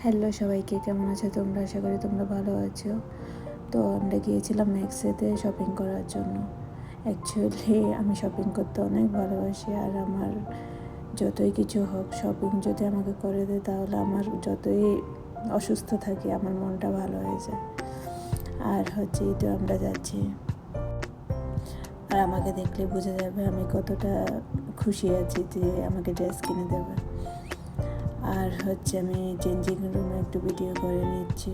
Hello সবাইকে, কেমন আছো তোমরা? আশা করি তোমরা ভালো আছো। তো আমরা গিয়েছিলাম নেক্সটেতে শপিং করার জন্য। অ্যাকচুয়ালি আমি শপিং করতে অনেক ভালোবাসি, আর আমার যতই কিছু হোক, শপিং যদি আমাকে করে দেয় তাহলে আমার যতই অসুস্থ থাকি আমার মনটা ভালো হয়ে যায়। আর তো আমরা যাচ্ছি, আর আমাকে দেখলে বোঝা যাবে আমি কতটা খুশি আছি যে আমাকে ড্রেস কিনে দেবে। আর আমি চেঞ্জিং রুমে একটু ভিডিও করে নিচ্ছি।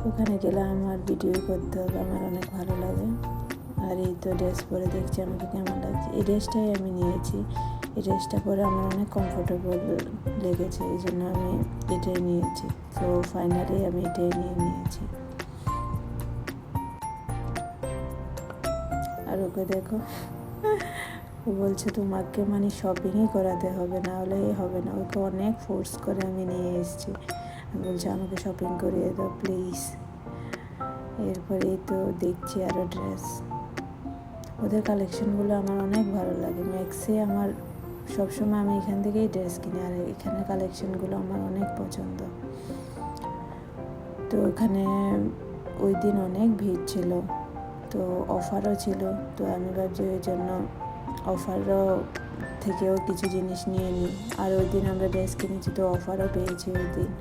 ওখানে গেলে আমার ভিডিও করতে হবে, আমার অনেক ভালো লাগে। আর এই তো ড্রেস পরে দেখছি আমাকে কেমন লাগছে। এই ড্রেসটাই আমি নিয়েছি, এই ড্রেসটা পরে আমার অনেক কমফোর্টেবল লেগেছে, এই জন্য আমি এটাই নিয়েছি। তো ফাইনালি আমি এটাই নিয়েছি। আর ওকে দেখো, ও বলছে তোমাকে শপিংই করাতে হবে, না হলে হবে না। ওকে অনেক ফোর্স করে আমি নিয়ে এসেছি। বলছে আমাকে শপিং করিয়ে দাও প্লিজ। এরপরেই তো দেখছি আরও ড্রেস। ওদের কালেকশনগুলো আমার অনেক ভালো লাগে। ম্যাক্সে আমার সবসময় আমি এখান থেকেই ড্রেস কিনি, আর এখানে কালেকশনগুলো আমার অনেক পছন্দ। তো ওখানে ওই দিন অনেক ভিড় ছিল, তো অফারও ছিল। তো আমি ভাবছি ওই জন্য অফারও থেকেও কিছু জিনিস নিয়ে নিই। আর ওই দিন আমরা ড্রেস কিনেছি, তো অফারও পেয়েছি ওই দিন।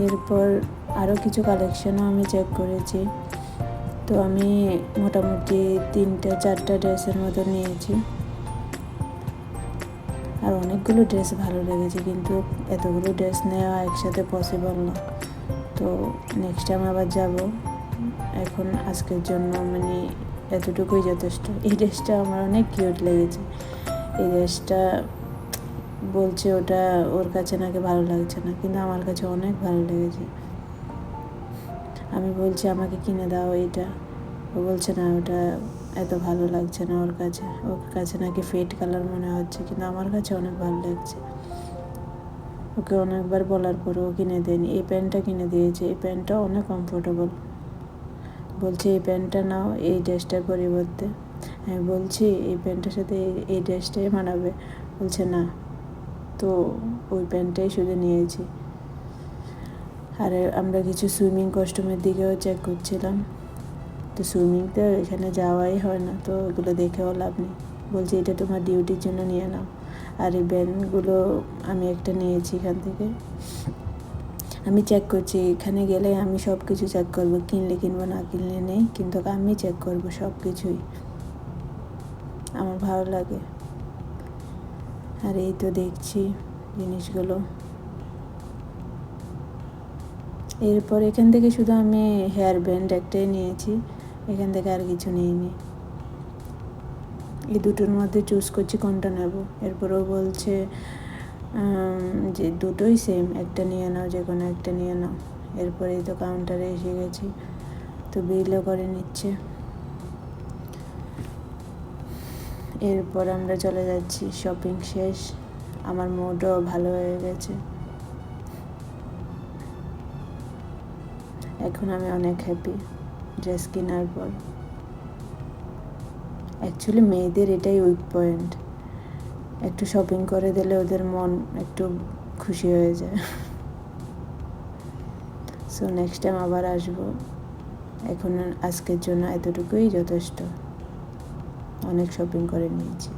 এরপর আরও কিছু কালেকশনও আমি চেক করেছি। তো আমি মোটামুটি 3-4টা ড্রেসের মতো নিয়েছি। আর অনেকগুলো ড্রেস ভালো লেগেছে, কিন্তু এতগুলো ড্রেস নেওয়া একসাথে পসিবল না। তো নেক্সট টাইম আবার যাব। এখন আজকের জন্য এতটুকুই যথেষ্ট। এই ড্রেসটা আমার অনেক কিউট লেগেছে। এই ড্রেসটা বলছে ওটা ওর কাছে নাকি ভালো লাগছে না, কিন্তু আমার কাছে অনেক ভালো লেগেছে। আমি বলছি আমাকে কিনে দাও এইটা, ও বলছে না ওটা এত ভালো লাগছে না ওর কাছে নাকি ফেড কালার মনে হচ্ছে, কিন্তু আমার কাছে অনেক ভালো লাগছে। ওকে অনেকবার বলার পরেও কিনে দেয়নি। এই প্যান্টটা কিনে দিয়েছে, এই প্যান্টটা অনেক কমফোর্টেবল। বলছে এই প্যান্টটা নাও এই ড্রেসটার পরিবর্তে। আমি বলছি এই প্যান্টের সাথে এই ড্রেসটাই মানাবে, বলছে না। তো ওই প্যান্টটাই শুধু নিয়েছি। আর আমরা কিছু সুইমিং কস্টিউমের দিকেও চেক করছিলাম। তো সুইমিংতে এখানে যাওয়াই হয় না, তো ওগুলো দেখেও লাভ নেই। বলছি এটা তোমার ডিউটির জন্য নিয়ে নাও। আর এই ব্যান্ডগুলো আমি একটা নিয়েছি এখান থেকে। আমি চেক করছি, এখানে গেলে আমি সব কিছু চেক করবো, কিনলে কিনবো না কিনলে নেই, কিন্তু আমি চেক করবো সব কিছুই, আমার ভালো লাগে। আর এই তো দেখছি জিনিসগুলো। এরপর এখান থেকে শুধু আমি হেয়ার ব্যান্ড একটাই নিয়েছি, এখান থেকে আর কিছু নিইনি। এই দুটোর মধ্যে চুজ করছি কোনটা নেব। এরপরও বলছে যে দুটোই সেম, একটা নিয়ে নাও, যে কোনো একটা নিয়ে নাও। এরপরেই তো কাউন্টারে এসে গেছি, তো বিলও করে নিচ্ছে। এরপর আমরা চলে যাচ্ছি, শপিং শেষ, আমার মুডও ভালো হয়ে গেছে। এখন আমি অনেক হ্যাপি ড্রেস কেনার পর। অ্যাকচুয়ালি মেয়েদের এটাই উইক পয়েন্ট, একটু শপিং করে দিলে ওদের মন একটু খুশি হয়ে যায়। সো নেক্সট টাইম আবার আসবো। এখন আজকের জন্য এতটুকুই যথেষ্ট, অনেক শপিং করে নিয়েছি।